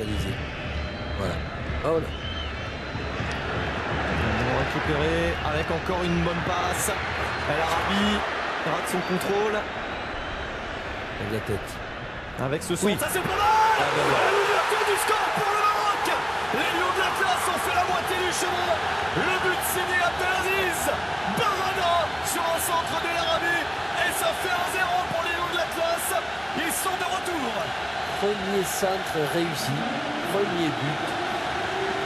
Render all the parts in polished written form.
organisé. Voilà. Oh là. Récupéré avec encore une bonne passe. El Arabi rate son contrôle. Avec la tête. Avec ce son. Oui. Ça c'est pas mal. Ah, ben voilà. L'ouverture du score pour le Maroc. Les Lions de l'Atlas ont fait la moitié du chemin. Le but signé Abdelaziz Barada sur un centre d'El Arabi. Et ça fait 1-0 pour les Lions de l'Atlas. Ils sont de retour. Premier centre réussi. Premier but.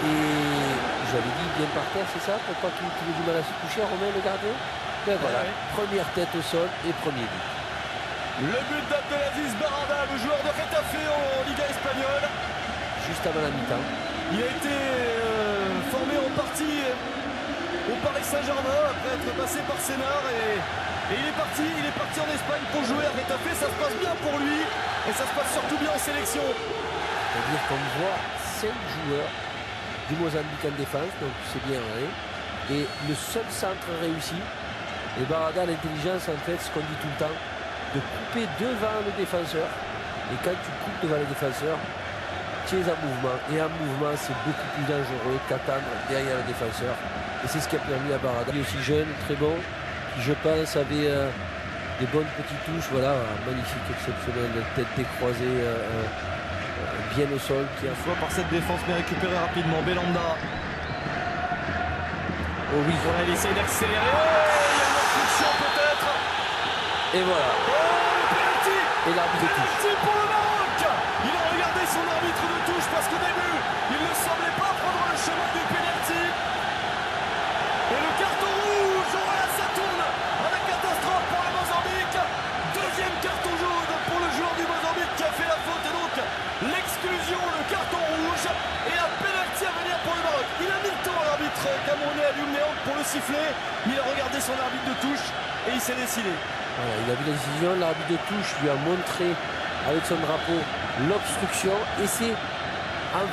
Et j'avais dit bien par terre, c'est ça? Pour pas qu'il ait du mal à se coucher, Romain, le gardien? Ben voilà. Ouais. Première tête au sol et premier but. Le but d'Abdelaziz Barada, le joueur de Getafe en Liga espagnole. Juste avant la mi-temps. Il a été formé en partie au Paris Saint-Germain après être passé par Sénart et il est parti en Espagne pour jouer à Getafe. Ça se passe bien pour lui et ça se passe surtout bien en sélection. C'est-à-dire qu'on voit 5 joueurs du Mozambique en défense, donc c'est bien vrai. Et le seul centre réussi, et Barada a l'intelligence en fait, ce qu'on dit tout le temps, de couper devant le défenseur. Et quand tu coupes devant le défenseur, tu es en mouvement. Et en mouvement, c'est beaucoup plus dangereux qu'attendre derrière le défenseur. Et c'est ce qui a permis à Barada. Il est aussi jeune, très bon, qui je pense avait des bonnes petites touches. Voilà, magnifique, exceptionnel, tête décroisée, bien au sol. Qui a... Soit par cette défense mais récupéré rapidement. Belanda. Oh oui. Voilà, il essaye d'accélérer. Oh, il y a une obstruction peut-être. Et voilà. Oh, le penalty. Et l'arbitre touche. Penalty pour le Maroc. Il a regardé son arbitre de touche parce qu'au début, il ne semblait pas prendre le chemin du penalty. Et le carton rouge, oh là, ça tourne avec catastrophe pour le Mozambique. Deuxième carton jaune pour le joueur du Mozambique qui a fait la faute. Et donc, l'exclusion, le carton rouge et un penalty à venir pour le Maroc. Il a mis le temps à l'arbitre camerounais Alioune Niang pour le siffler. Il a regardé son arbitre de touche et il s'est décidé. Voilà, il a vu la décision, l'arbitre de touche lui a montré avec son drapeau l'obstruction et c'est en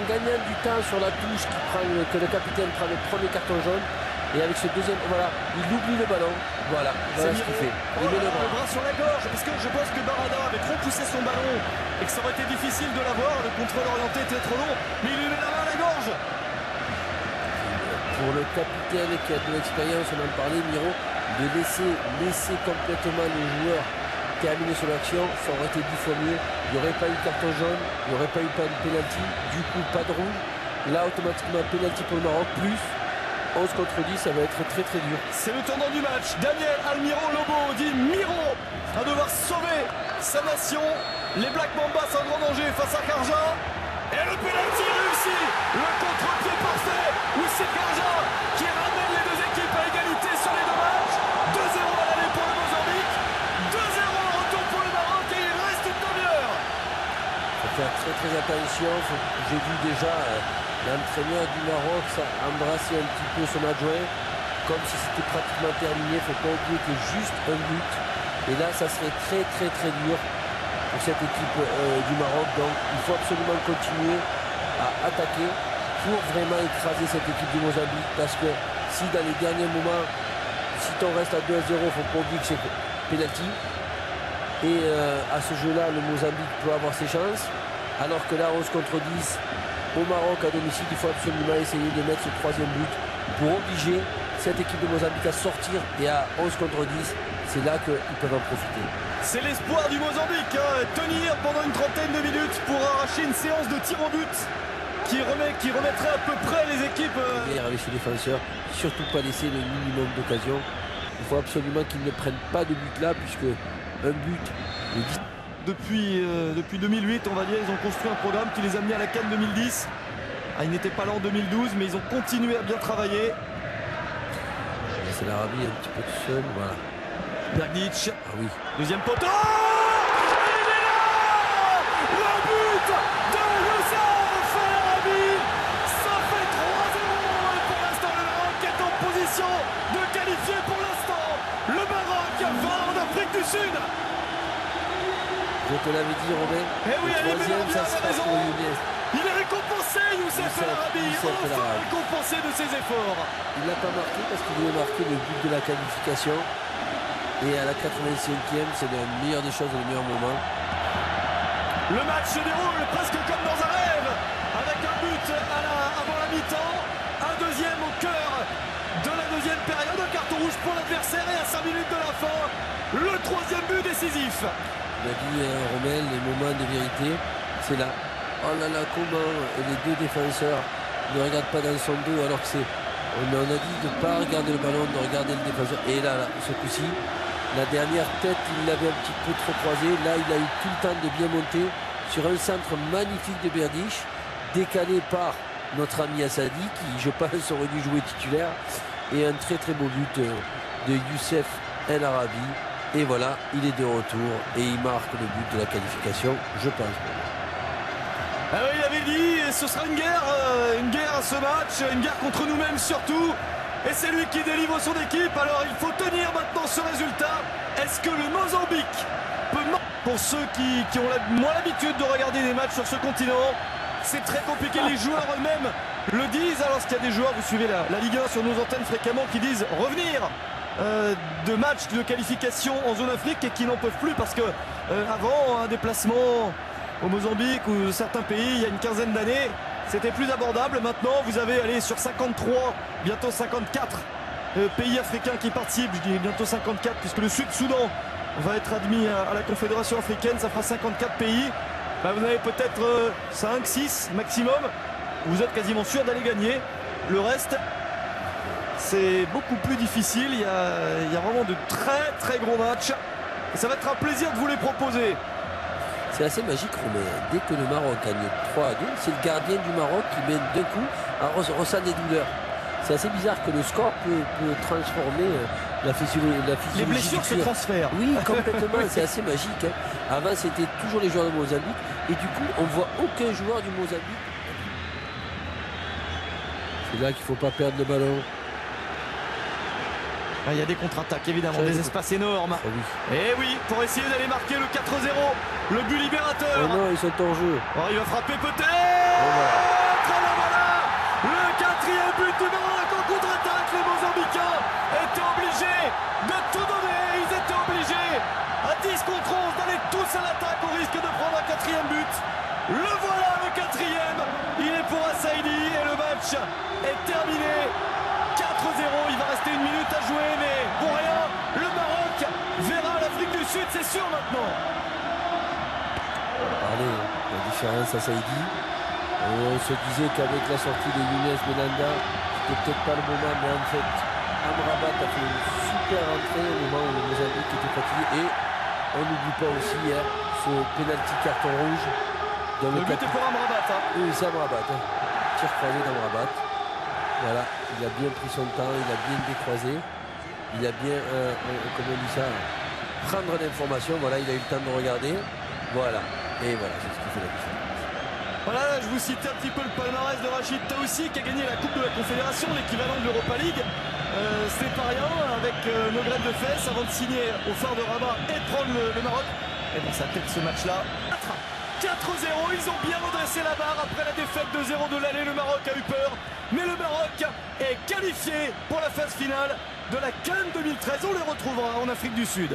gagnant du temps sur la touche que le capitaine prend le premier carton jaune et avec ce deuxième, voilà, il oublie le ballon, voilà ce qu'il fait. Il met le bras. Sur la gorge parce que je pense que Barada avait trop poussé son ballon et que ça aurait été difficile de l'avoir. Le contrôle orienté était trop long, mais il lui met la main à la gorge. Pour le capitaine qui a de l'expérience, on en parlait, Miro, de laisser complètement le joueur terminer son action, ça aurait été 10 fois mieux. Il n'y aurait pas eu carton jaune, il n'y aurait pas eu pas de penalty, du coup pas de rouge. Là automatiquement penalty pour le Maroc, plus 11 contre 10, ça va être très très dur. C'est le tournant du match. Daniel Almiro Lobo dit Miro va devoir sauver sa nation. Les Black Mambas sont en grand danger face à Karja. Et le penalty réussi. Le contre-pied parfait. Oui, c'est Karja qui ramène les deux équipes à égalité sur les deux matchs. 2-0 à l'aller pour le Mozambique. 2-0 au retour pour le Maroc et il reste une demi-heure. Il faut faire très très attention. J'ai vu déjà l'entraîneur du Maroc embrasser un petit peu son adjoint comme si c'était pratiquement terminé. Il ne faut pas oublier que juste un but. Et là, ça serait très très très dur pour cette équipe du Maroc. Donc il faut absolument continuer à attaquer pour vraiment écraser cette équipe du Mozambique. Parce que si dans les derniers moments, si on reste à 2-0, il ne faut pas oublier que c'est penalty. Et à ce jeu-là, le Mozambique peut avoir ses chances. Alors que là, 11 contre 10, au Maroc à domicile, il faut absolument essayer de mettre ce troisième but pour obliger cette équipe de Mozambique à sortir. Et à 11 contre 10, c'est là qu'ils peuvent en profiter. C'est l'espoir du Mozambique, hein, tenir pendant une trentaine de minutes pour arracher une séance de tir au but qui remettrait à peu près les équipes. Avec ses défenseurs, surtout pas laisser le minimum d'occasion. Il faut absolument qu'ils ne prennent pas de but là, puisque un but Depuis 2008, on va dire, ils ont construit un programme qui les a mis à la CAN 2010. Ah, ils n'étaient pas là en 2012, mais ils ont continué à bien travailler. C'est l'Arabie un petit peu tout seul, voilà. Bergic, Ah oui. deuxième poteau. Et il est là. Le but de Youssef El Arabi. Ça fait 3-0 et pour l'instant le Maroc est en position de qualifier pour l'instant. Le Maroc va en Afrique du Sud. Je te l'avais dit, Romain. Eh oui, le allez, troisième, Bernard ça a sera raison. pour Younes. Il est récompensé, Youssef El Arabi. Youssef El Enfin Arabi. récompensé de ses efforts. Il l'a pas marqué parce qu'il voulait marquer le but de la qualification. Et à la 85e, c'est le meilleur des choses, le meilleur moment. Le match se déroule presque comme dans un rêve. avant la mi-temps, un deuxième au cœur de la deuxième période, un carton rouge pour l'adversaire et à 5 minutes de la fin, le troisième but décisif. Il a dit Rommel, les moments de vérité, c'est là. Oh là là, comment les deux défenseurs ne regardent pas dans son dos alors que c'est... On a dit de ne pas regarder le ballon, de regarder le défenseur. Et là, ce coup-ci, la dernière tête, il l'avait un petit peu trop croisé. Là, il a eu tout le temps de bien monter sur un centre magnifique de Berdych, décalé par notre ami Assadi, qui, je pense, aurait dû jouer titulaire. Et un très très beau but de Youssef El Arabi. Et voilà, il est de retour et il marque le but de la qualification, je pense. Ah oui, il avait dit, ce sera une guerre à ce match, une guerre contre nous-mêmes surtout. Et c'est lui qui délivre son équipe, alors il faut tenir maintenant ce résultat. Est-ce que le Mozambique peut... Pour ceux qui ont moins l'habitude de regarder des matchs sur ce continent, c'est très compliqué. Les joueurs eux-mêmes le disent. Alors qu'il y a des joueurs, vous suivez la Ligue 1 sur nos antennes fréquemment, qui disent revenir de matchs de qualification en zone Afrique et qui n'en peuvent plus parce que avant un déplacement au Mozambique ou certains pays il y a une quinzaine d'années c'était plus abordable. Maintenant vous avez allé sur 53, bientôt 54 pays africains qui participent. Je dis bientôt 54 puisque le Sud-Soudan va être admis à la Confédération africaine. Ça fera 54 pays. Bah, vous avez peut-être 5, 6 maximum. Vous êtes quasiment sûr d'aller gagner. Le reste, c'est beaucoup plus difficile. Il y a vraiment de très très gros matchs. Et ça va être un plaisir de vous les proposer. C'est assez magique, Romain. Dès que le Maroc gagne 3-2, c'est le gardien du Maroc qui met d'un coup, ressent des douleurs. C'est assez bizarre que le score peut transformer la physiologie. Les blessures se transfèrent. Oui, complètement. C'est assez magique. Hein. Avant, c'était toujours les joueurs de Mozambique. Et du coup, on voit aucun joueur du Mozambique. C'est là qu'il ne faut pas perdre le ballon. Il y a des contre-attaques évidemment, des espaces énormes. Ah oui. Et oui, pour essayer d'aller marquer le 4-0, le but libérateur. Oh non, ils sont en jeu. Oh, il va frapper peut-être. Voilà. Le quatrième but du Maroc en contre-attaque. Les Mozambicains étaient obligés de tout donner. Ils étaient obligés à 10 contre 11 d'aller tous à l'attaque au risque de prendre un quatrième but. Le voilà, le quatrième. Il est pour Assaidi et le match est terminé. 4-0, il va rester une minute à jouer, mais pour rien, le Maroc verra l'Afrique du Sud, c'est sûr maintenant. Allez, la différence à Saïdi. On se disait qu'avec la sortie de Younes Belhanda, c'était peut-être pas le moment, mais en fait, Amrabat a fait une super entrée au moment où le Mozambique était fatigué. Et on n'oublie pas aussi hier ce penalty carton rouge. Dans le but est pour Amrabat. Hein. Oui, c'est Amrabat. Hein. Tir croisé d'Amrabat. Voilà, il a bien pris son temps, il a bien décroisé, il a bien, comment on dit ça, prendre l'information, voilà, il a eu le temps de regarder, voilà, et voilà, c'est ce qui fait la différence. Voilà, je vous citais un petit peu le palmarès de Rachid Taoussi qui a gagné la Coupe de la Confédération, l'équivalent de l'Europa League. C'était pas rien avec nos graines de fesses avant de signer au phare de Rabat et de prendre le Maroc. Et dans sa tête ce match-là. 4-0, ils ont bien redressé la barre après la défaite de 0 de l'aller. Le Maroc a eu peur, mais le Maroc est qualifié pour la phase finale de la CAN 2013. On les retrouvera en Afrique du Sud.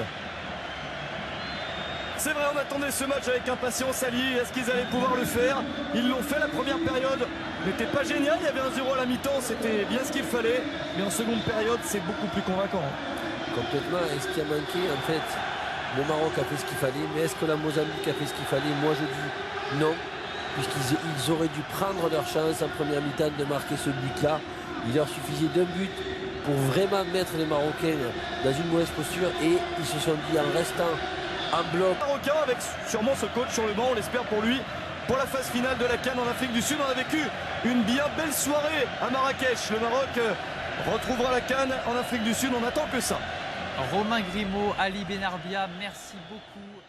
C'est vrai, on attendait ce match avec impatience. Ali, est-ce qu'ils allaient pouvoir le faire? Ils l'ont fait. La première période n'était pas géniale, il y avait un 0 à la mi-temps, c'était bien ce qu'il fallait, mais en seconde période c'est beaucoup plus convaincant. Complètement. Et ce qui a manqué, en fait, le Maroc a fait ce qu'il fallait, mais est-ce que la Mozambique a fait ce qu'il fallait? Moi je dis non, puisqu'ils auraient dû prendre leur chance en première mi-temps de marquer ce but-là. Il leur suffisait d'un but pour vraiment mettre les Marocains dans une mauvaise posture, et ils se sont dit en restant en bloc. Marocain avec sûrement ce coach sur le banc, on l'espère pour lui, pour la phase finale de la CAN en Afrique du Sud. On a vécu une bien belle soirée à Marrakech. Le Maroc retrouvera la CAN en Afrique du Sud, on attend que ça. Romain Grimaud, Ali Benarbia, merci beaucoup.